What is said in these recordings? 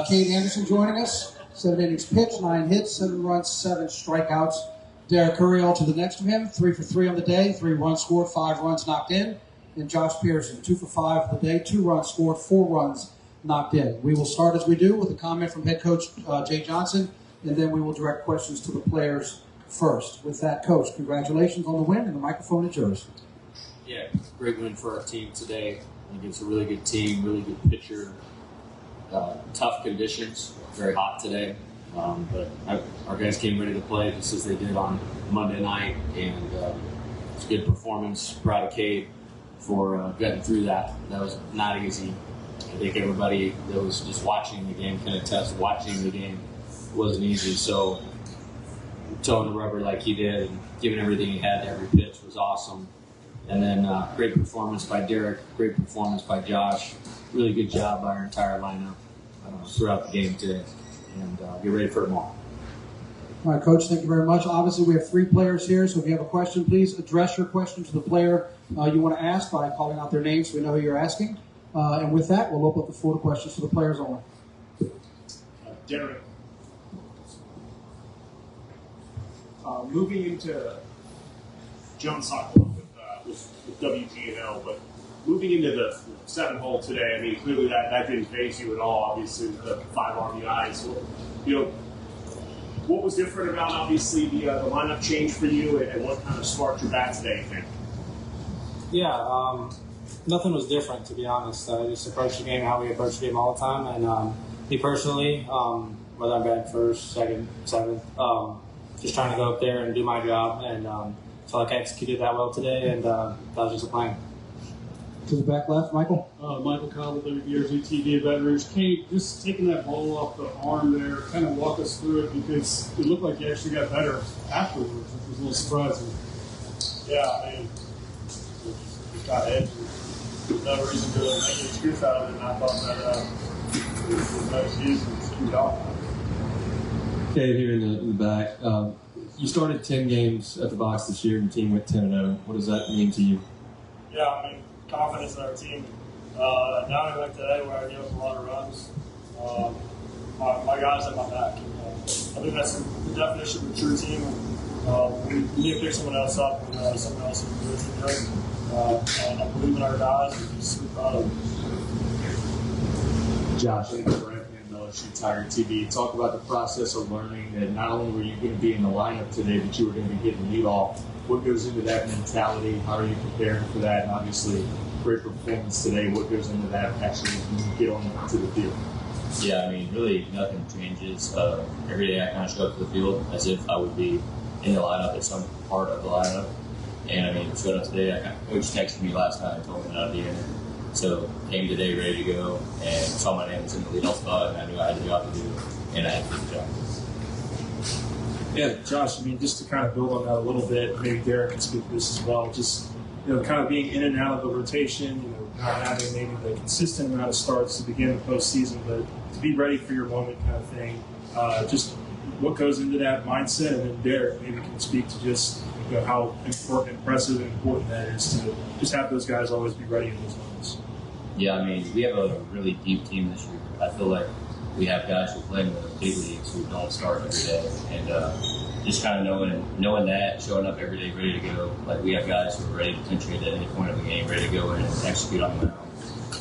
Kate Anderson joining us. 7 innings pitched, 9 hits, 7 runs, 7 strikeouts. Derek Curiel to the next of him, 3 for 3 on the day, 3 runs scored, 5 runs knocked in. And Josh Pearson, 2 for 5 for the day, 2 runs scored, 4 runs knocked in. We will start as we do with a comment from head coach Jay Johnson, and then we will direct questions to the players first. With that, Coach, congratulations on the win, and the microphone is yours. Yeah, great win for our team today. I think it's a really good team, really good pitcher. Tough conditions, very hot today, but our guys came ready to play just as they did on Monday night, and it's a good performance. Proud of Kate for getting through that. That was not easy. I think everybody that was just watching the game can attest watching the game wasn't easy. So towing the rubber like he did and giving everything he had to every pitch was awesome. And then great performance by Derek, great performance by Josh. Really good job by our entire lineup throughout the game today. And get ready for tomorrow. All right, Coach, thank you very much. Obviously, we have 3 players here, so if you have a question, please address your question to the player you want to ask by calling out their name so we know who you're asking. And with that, we'll open up the floor to questions to the players only. Derek, moving into John Sokolow with WGNL, but moving into the 7-hole today, I mean, clearly that didn't faze you at all, obviously, the 5 RBIs. So, what was different about, obviously, the lineup change for you, and what kind of sparked your bat today, you think? Yeah, nothing was different, to be honest. I just approached the game how we approach the game all the time. And me personally, whether I'm batting first, second, seventh, just trying to go up there and do my job. And so I executed that well today, and that was just a plan. To the back left, Michael. Michael Cobb, WBRZ TV at Baton Rouge. Kate, just taking that ball off the arm there, kind of walk us through it, because it looked like you actually got better afterwards, which was a little surprising. Yeah, I mean, just got hit. There's no reason to make an excuse out of it, and I thought that it was no excuse and screwed off. Kate, here in the back. You started 10 games at the box this year, and the team went 10-0. What does that mean to you? Yeah, I mean, confidence in our team. Now I went today where I gave up a lot of runs. My guys have my back. I think that's the definition of a true team. We need to pick someone else up and someone else is really good. And I believe in our guys. We're just super proud of them. Josh, and LSU Tiger TV. Talk about the process of learning that not only were you going to be in the lineup today, but you were going to be getting lead off. What goes into that mentality? How are you preparing for that? And obviously, great performance today. What goes into that actually when you get on to the field? Yeah, I mean, really nothing changes. Every day I kind of show up to the field as if I would be in the lineup at some part of the lineup. And I mean, showed up today. Coach texted me last night and told me that I'd be in it. So came today ready to go and saw my name was in the leadoff spot, and I knew I had a job to do, and I had to do the job. Yeah, Josh, I mean, just to kind of build on that a little bit, maybe Derek can speak to this as well, just, kind of being in and out of the rotation, not having maybe the consistent amount of starts to begin the postseason, but to be ready for your moment kind of thing. Just what goes into that mindset, and then Derek maybe can speak to just how impressive and important that is to just have those guys always be ready in those moments. Yeah, I mean, we have a really deep team this year. I feel like we have guys who play in the big leagues who don't start every day, and just kind of knowing that, showing up every day ready to go. Like, we have guys who are ready potentially at any point of the game, ready to go in and execute on the mound.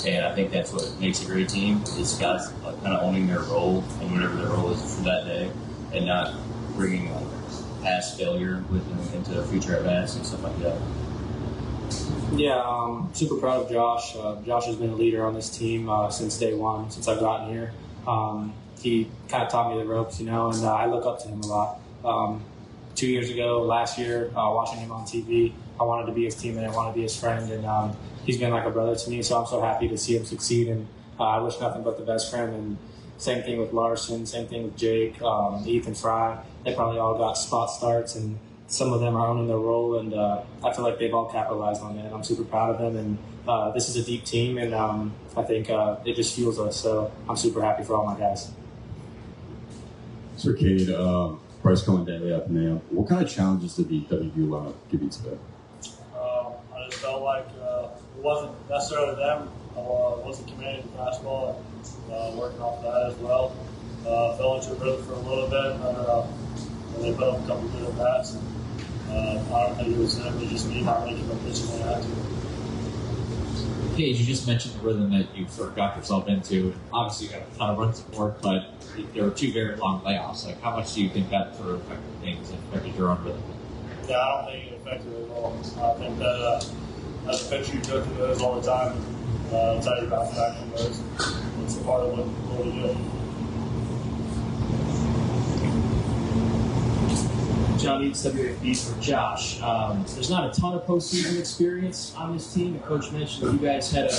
And I think that's what makes a great team, is guys kind of owning their role and whatever their role is for that day, and not bringing past failure with them into future at-bats and stuff like that. Yeah, super proud of Josh. Josh has been a leader on this team since day one, since I've gotten here. He kind of taught me the ropes, and I look up to him a lot. 2 years ago, last year, watching him on TV, I wanted to be his teammate, I wanted to be his friend, and he's been like a brother to me, so I'm so happy to see him succeed, and I wish nothing but the best for him. And same thing with Larson, same thing with Jake, Ethan Fry. They probably all got spot starts, and some of them are owning their role, and I feel like they've all capitalized on that. I'm super proud of them, and this is a deep team, and I think it just fuels us, so I'm super happy for all my guys. So, Cade, Bryce Cohen Daily up now. What kind of challenges did the WVU lineup give you today? I just felt like it wasn't necessarily them wasn't commanding the fastball and working off that as well. Fell into a rhythm for a little bit, but they put up a couple good at-bats. I don't think it was them. It was just me not making the pitches when I had to. Paige, you just mentioned the rhythm that you sort of got yourself into. Obviously, you got a ton of run support, but there were 2 very long layoffs. Like, how much do you think that sort of affected things and affected your own rhythm? Yeah, I don't think it affected it at all. I think that as a pitcher, you go through those all the time. That's how you bounce back from those. It's a part of what we do. John Eads, WFB for Josh. There's not a ton of postseason experience on this team. The coach mentioned that you guys had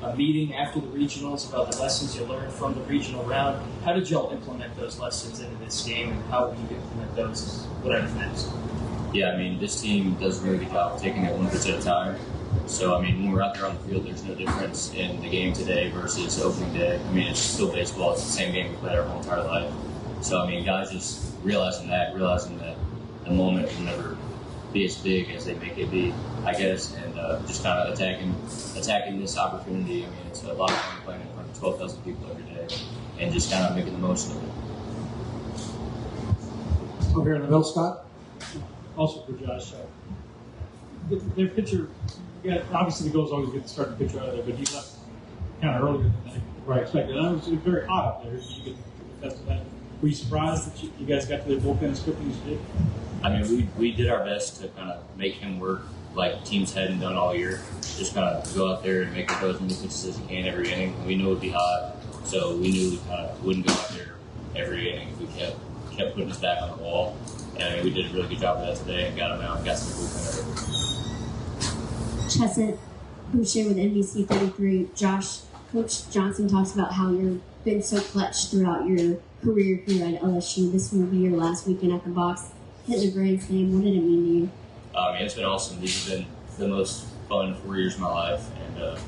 a meeting after the regionals about the lessons you learned from the regional round. How did y'all implement those lessons into this game, and how will you implement those whatever next? Yeah, I mean, this team does a really good job of taking it one pitch at a time. So, I mean, when we're out there on the field, there's no difference in the game today versus opening day. I mean, it's still baseball. It's the same game we played our whole entire life. So, I mean, guys just realizing that the moment will never be as big as they make it be, I guess, and just kind of attacking this opportunity. I mean, it's a lot of fun playing in front of 12,000 people every day and just kind of making the most of it. Over here in the middle, Scott. Also for Josh, their pitcher, obviously the goal is always get to start the pitcher out of there, but he left kind of earlier than I expected. And it was very hot up there. You could attest to that. Were you surprised that you guys got to the bullpen as quickly as you did? I mean, we did our best to kind of make him work like teams hadn't done all year. Just kind of go out there and make the as many pitches as he can every inning. We knew it would be hot, so we knew we kind of wouldn't go out there every inning if we kept putting us back on the wall. And I mean, we did a really good job of that today and got him out and got some bullpen over. Chesed Boucher with NBC 33. Josh, Coach Johnson talks about how you've been so clutch throughout your career here at LSU. This will be your last weekend at the box. Hitting a grand slam, what did it mean to you? I mean, it's been awesome. These have been the most fun 4 years of my life. And, I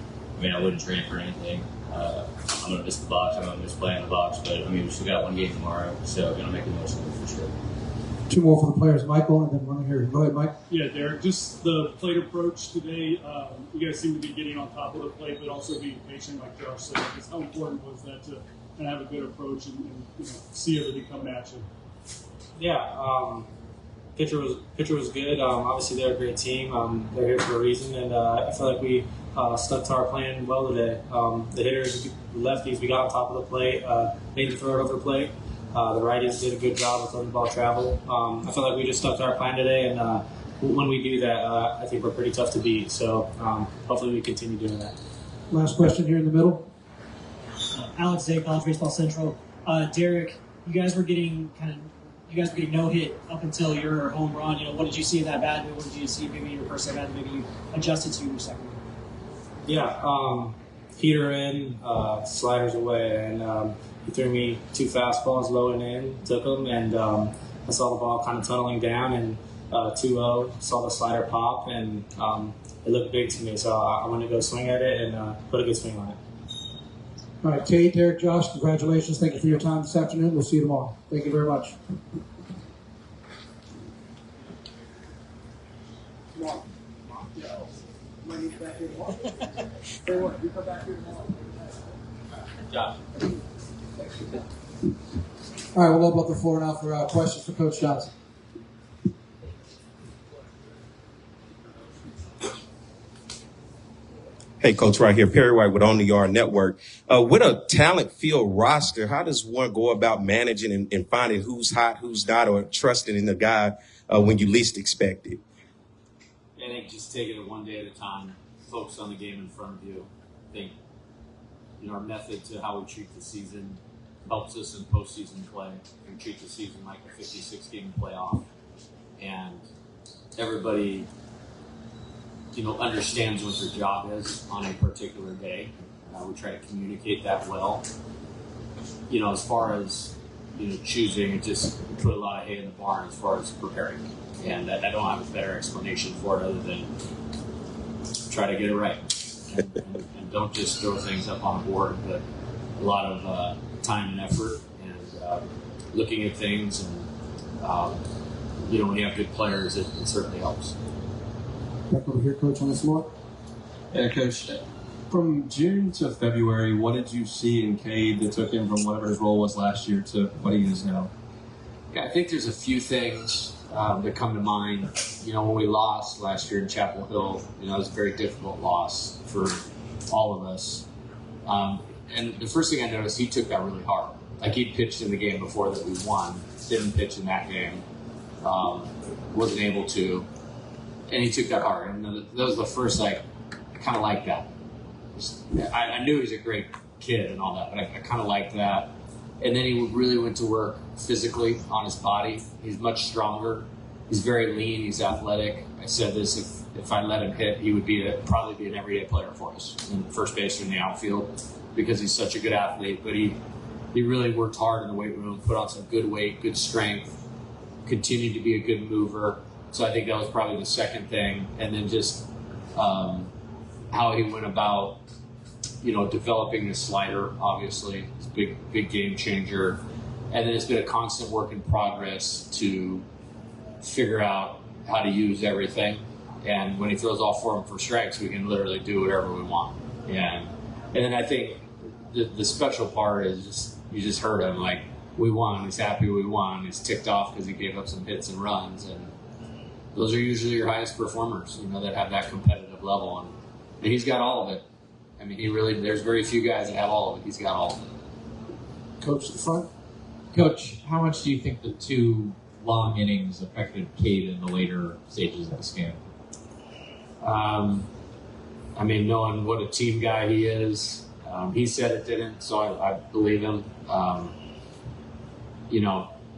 mean, I wouldn't trade for anything. I'm going to miss the box. I'm going to miss playing the box. But, I mean, we still got one game tomorrow, so going to make the most of it for sure. 2 more for the players, Michael, and then one here. Go ahead, Mike. Yeah, Derek, just the plate approach today. You guys seem to be getting on top of the plate, but also being patient, like Josh said. Just how important was that to kind of have a good approach and see everything come at you? Yeah, pitcher was good. Obviously, they're a great team. They're here for a reason, and I feel like we stuck to our plan well today. The hitters, the lefties, we got on top of the plate, made the throw over the plate. The righties did a good job with letting the ball travel. I feel like we just stuck to our plan today, and when we do that, I think we're pretty tough to beat. So hopefully we continue doing that. Last question here in the middle. Alex Day, College Baseball Central. Derek, you guys were getting no hit up until your home run. What did you see in that bat? What did you see maybe your first at bat? Maybe you adjusted to your second? Yeah, heater in, sliders away, and he threw me 2 fastballs low and in, took them, and I saw the ball kind of tunneling down, and 2-0, saw the slider pop, and it looked big to me, so I wanted to go swing at it and put a good swing on it. All right, Kate, Derek, Josh, congratulations. Thank you for your time this afternoon. We'll see you tomorrow. Thank you very much. Josh. All right, we'll open up the floor now for questions for Coach Johnson. Hey, Coach, right here, Perry White with On the Yard Network. With a talent-filled roster, how does one go about managing and finding who's hot, who's not, or trusting in the guy when you least expect it? I think just take it one day at a time, focus on the game in front of you. I think our method to how we treat the season helps us in postseason play. We treat the season like a 56-game playoff, and everybody understands what their job is on a particular day. We try to communicate that well. As far as choosing, just put a lot of hay in the barn as far as preparing. And I don't have a better explanation for it other than try to get it right. And don't just throw things up on a board, but a lot of time and effort and looking at things. And, when you have good players, it certainly helps. Back over here, Coach, on the floor. Yeah, Coach. From June to February, what did you see in Cade that took him from whatever his role was last year to what he is now? Yeah, I think there's a few things that come to mind. When we lost last year in Chapel Hill, it was a very difficult loss for all of us. And the first thing I noticed, he took that really hard. Like, he pitched in the game before that we won, didn't pitch in that game, wasn't able to, and he took that hard. And that was the first, I kind of like that. I knew he was a great kid and all that, but I kind of liked that. And then he really went to work physically on his body. He's much stronger. He's very lean. He's athletic. I said this, if I let him hit, he would probably be an everyday player for us in first base or in the outfield because he's such a good athlete. But he really worked hard in the weight room, put on some good weight, good strength, continued to be a good mover. So I think that was probably the second thing. And then just how he went about developing his slider, obviously, it's a big game changer. And then it's been a constant work in progress to figure out how to use everything. And when he throws all 4 for strikes, we can literally do whatever we want. And then I think the special part is you just heard him, like, we won. He's happy we won. He's ticked off because he gave up some hits and runs. And those are usually your highest performers, that have that competitive level. And he's got all of it. I mean, there's very few guys that have all of it. He's got all of it. Coach at the front. Coach, how much do you think the 2 long innings affected Cade in the later stages of this game? Knowing what a team guy he is, he said it didn't, so I believe him. I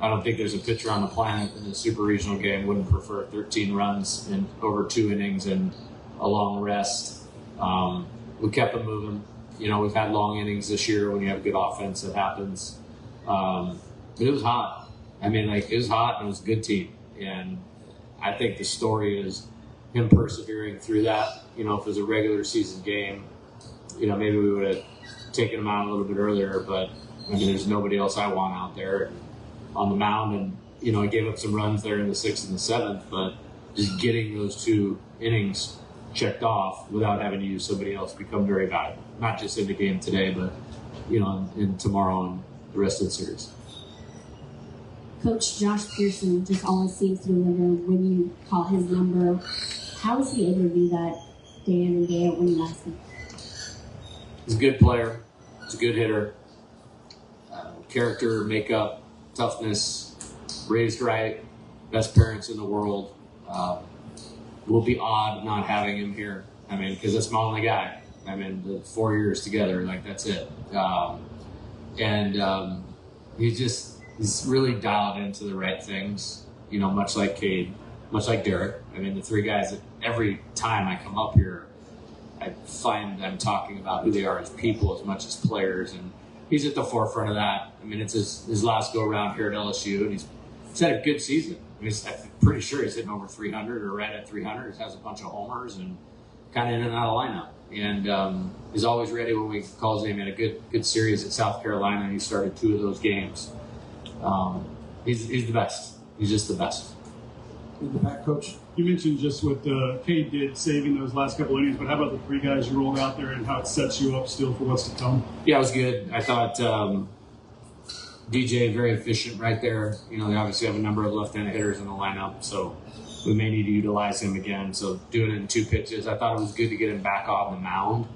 don't think there's a pitcher on the planet in the super regional game wouldn't prefer 13 runs in over 2 innings and a long rest. We kept them moving. We've had long innings this year when you have good offense. It happens. But it was hot. It was hot and it was a good team. And I think the story is him persevering through that. If it was a regular season game, maybe we would have taken him out a little bit earlier. But, there's nobody else I want out there on the mound. And, he gave up some runs there in the 6th and the 7th. But just getting those 2 innings checked off without having to use somebody else become very valuable. Not just in the game today, but, in tomorrow and the rest of the series. Coach Josh Pearson just always seems to deliver when you call his number. How is he able to do that day in and day out when you ask him? He's a good player. He's a good hitter. Character, makeup, toughness, raised right, best parents in the world. Will be odd not having him here. Because that's my only guy. The 4 years together, that's it. He's really dialed into the right things, much like Cade, much like Derek. The 3 guys that every time I come up here, I find them talking about who they are as people as much as players. And he's at the forefront of that. It's his last go around here at LSU, and he's had a good season. I'm pretty sure he's hitting over 300 or right at 300. He has a bunch of homers and kind of in and out of lineup. And he's always ready when we call his name. He had a good series at South Carolina, and he started 2 of those games. He's the best. He's just the best. In the back, Coach. You mentioned just what Cade did, saving those last couple innings, but how about the 3 guys you rolled out there and how it sets you up still for what's to come? Yeah, it was good. I thought DJ very efficient right there. They obviously have a number of left-handed hitters in the lineup, so we may need to utilize him again. So doing it in 2 pitches, I thought it was good to get him back on the mound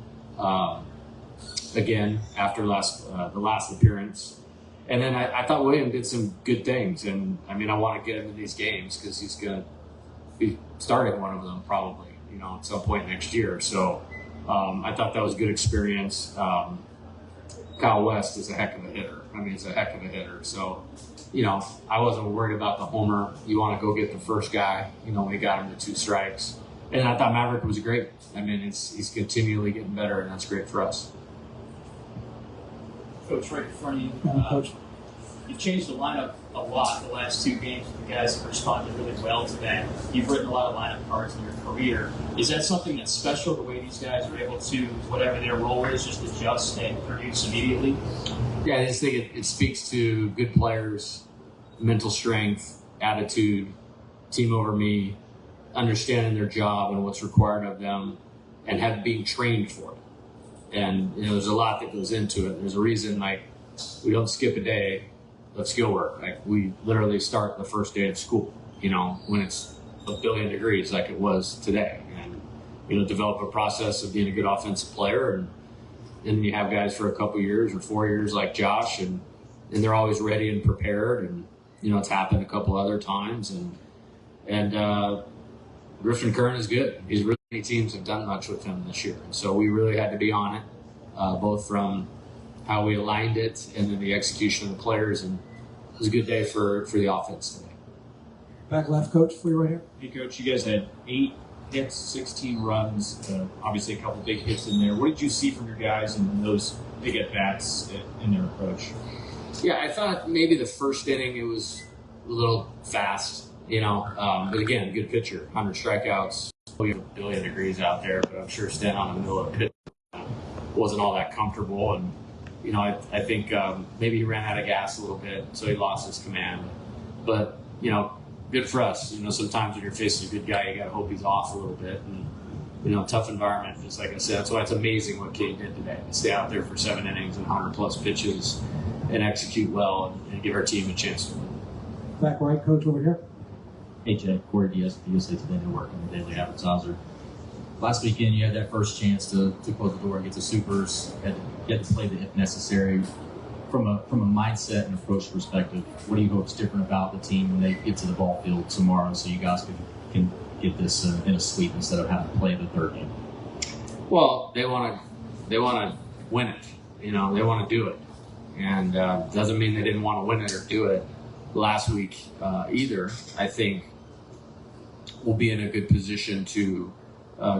again after the last appearance. And then I thought William did some good things, and I want to get him in these games because he's going to be starting one of them probably, at some point next year. So I thought that was a good experience. Kyle West is a heck of a hitter. He's a heck of a hitter. So, I wasn't worried about the homer. You want to go get the first guy. We got him to 2 strikes. And I thought Maverick was great. He's continually getting better, and that's great for us. Coach, right in front of you. Coach. You've changed the lineup a lot the last 2 games. The guys have responded really well to that. You've written a lot of lineup cards in your career. Is that something that's special, the way these guys are able to, whatever their role is, just adjust and produce immediately? Yeah, I just think it speaks to good players, mental strength, attitude, team over me, understanding their job and what's required of them, and being trained for it. And there's a lot that goes into it. There's a reason we don't skip a day of skill work. We literally start the first day of school, when it's a billion degrees like it was today, and develop a process of being a good offensive player, and then you have guys for a couple years or 4 years like Josh, and they're always ready and prepared, and it's happened a couple other times, and Griffin Kern is good. He's really many teams have done much with him this year, and so we really had to be on it, both from how we aligned it and then the execution of the players, and it was a good day for the offense today. Back left, coach, for you right here. Hey, Coach, you guys had 8 hits, 16 runs, obviously a couple big hits in there. What did you see from your guys in those big at-bats in their approach? Yeah, I thought maybe the first inning it was a little fast, but again, good pitcher, 100 strikeouts. We have a billion degrees out there, but I'm sure standing on the middle of the pitch wasn't all that comfortable, and I think maybe he ran out of gas a little bit, so he lost his command. But good for us. Sometimes when you're facing a good guy, you got to hope he's off a little bit. And tough environment, just like I said. That's why it's amazing what Cade did today. To stay out there for 7 innings and 100+ pitches and execute well and give our team a chance to win. Back right, coach, over here. Hey, Jay, Corey Diaz with the USA Today Network and the Daily Advertiser. Last weekend, you had that first chance to close the door and get to Supers. You had to play the if necessary. From a mindset and approach perspective, what do you hope is different about the team when they get to the ball field tomorrow, so you guys can get this in a sweep instead of having to play the third game? Well, they want to win it. They want to do it, and doesn't mean they didn't want to win it or do it last week either. I think we'll be in a good position to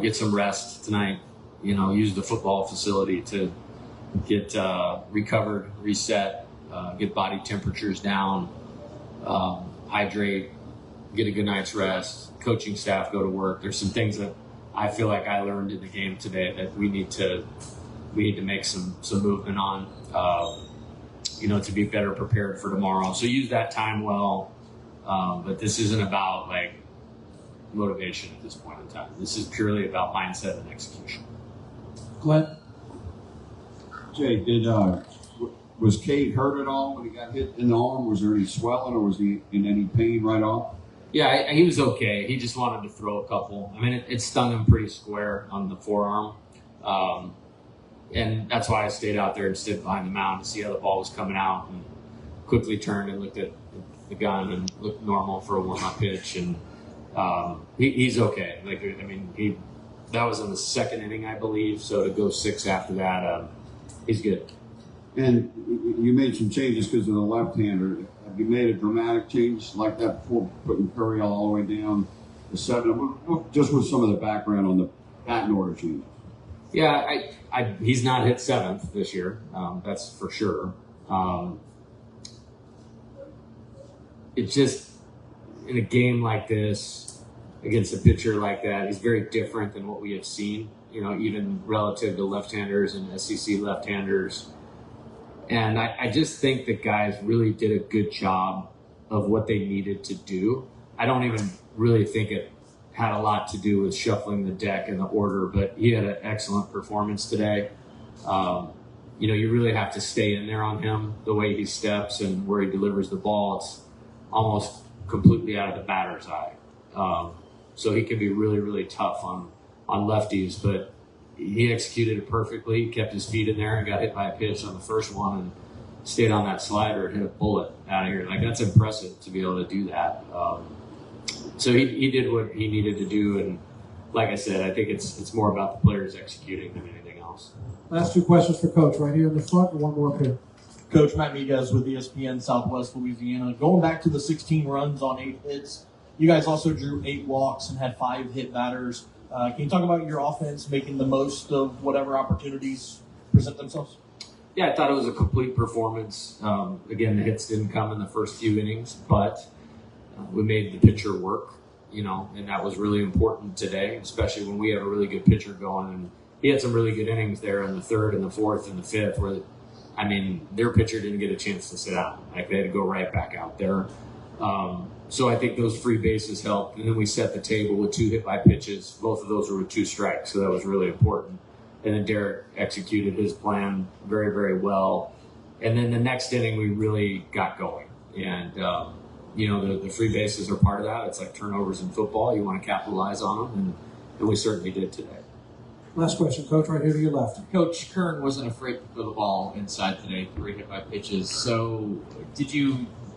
get some rest tonight. Use the football facility to get recovered, reset, get body temperatures down, hydrate, get a good night's rest, coaching staff go to work. There's some things that I feel like I learned in the game today that we need to make some movement on, to be better prepared for tomorrow. So use that time well, but this isn't about motivation at this point in time. This is purely about mindset and execution. Glenn? Jay, was Cade hurt at all when he got hit in the arm? Was there any swelling, or was he in any pain right off? Yeah, he was okay. He just wanted to throw a couple. I mean, it stung him pretty square on the forearm. And that's why I stayed out there and stood behind the mound to see how the ball was coming out, and quickly turned and looked at the gun and looked normal for a warm-up pitch. And he's okay. That was in the second inning, I believe. So to go 6 after that, he's good. And you made some changes because of the left-hander. Have you made a dramatic change like that before, putting Curry all the way down to 7? Just with some of the background on the batting order changes. Yeah, he's not hit 7th this year. That's for sure. It's just in a game like this against a pitcher like that, he's very different than what we have seen. Even relative to left-handers and SEC left-handers. And I just think the guys really did a good job of what they needed to do. I don't even really think it had a lot to do with shuffling the deck and the order, but he had an excellent performance today. You really have to stay in there on him, the way he steps and where he delivers the ball. It's almost completely out of the batter's eye. So he can be really, really tough on lefties, but he executed it perfectly. He kept his feet in there and got hit by a pitch on the first one and stayed on that slider and hit a bullet out of here. That's impressive to be able to do that. So he did what he needed to do, and like I said, I think it's more about the players executing than anything else. Last 2 questions for Coach right here in the front, and one more up here. Coach, Matt Miguez with ESPN Southwest Louisiana. Going back to the 16 runs on 8 hits, you guys also drew 8 walks and had 5 hit batters. Can you talk about your offense making the most of whatever opportunities present themselves? Yeah, I thought it was a complete performance. Again, the hits didn't come in the first few innings, but we made the pitcher work, and that was really important today, especially when we have a really good pitcher going. And he had some really good innings there in the 3rd and the 4th and the 5th where, their pitcher didn't get a chance to sit down. They had to go right back out there. So I think those free bases helped. And then we set the table with 2 hit by pitches. Both of those were with 2 strikes, so that was really important. And then Derek executed his plan very, very well. And then the next inning, we really got going. And, the free bases are part of that. It's like turnovers in football. You want to capitalize on them, and we certainly did today. Last question, Coach, right here to your left. Coach Kern wasn't afraid to throw the ball inside today, 3 hit-by pitches. So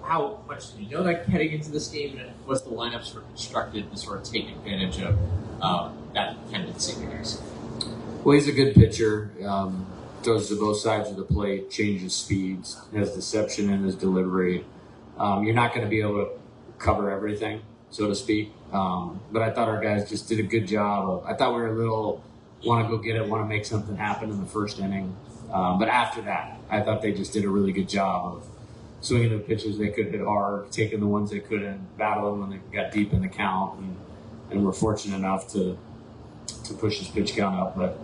how much did you know that heading into this game, and was the lineup sort of constructed to sort of take advantage of that tendency, I guess? Well, he's a good pitcher. Throws to both sides of the plate, changes speeds, has deception in his delivery. You're not going to be able to cover everything, so to speak. But I thought our guys just did a good job. I thought we were a little want to go get it, want to make something happen in the first inning. But after that, I thought they just did a really good job of swinging the pitches they could hit hard, taking the ones they couldn't, battling when they got deep in the count, and we're fortunate enough to push his pitch count up. But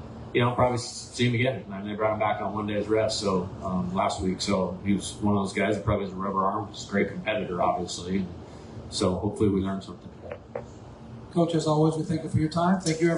probably see him again. I mean, they brought him back on one day's rest, so last week. So he was one of those guys that probably has a rubber arm. He's a great competitor, obviously. So hopefully we learned something today. Coach, as always, we thank you for your time. Thank you, everyone.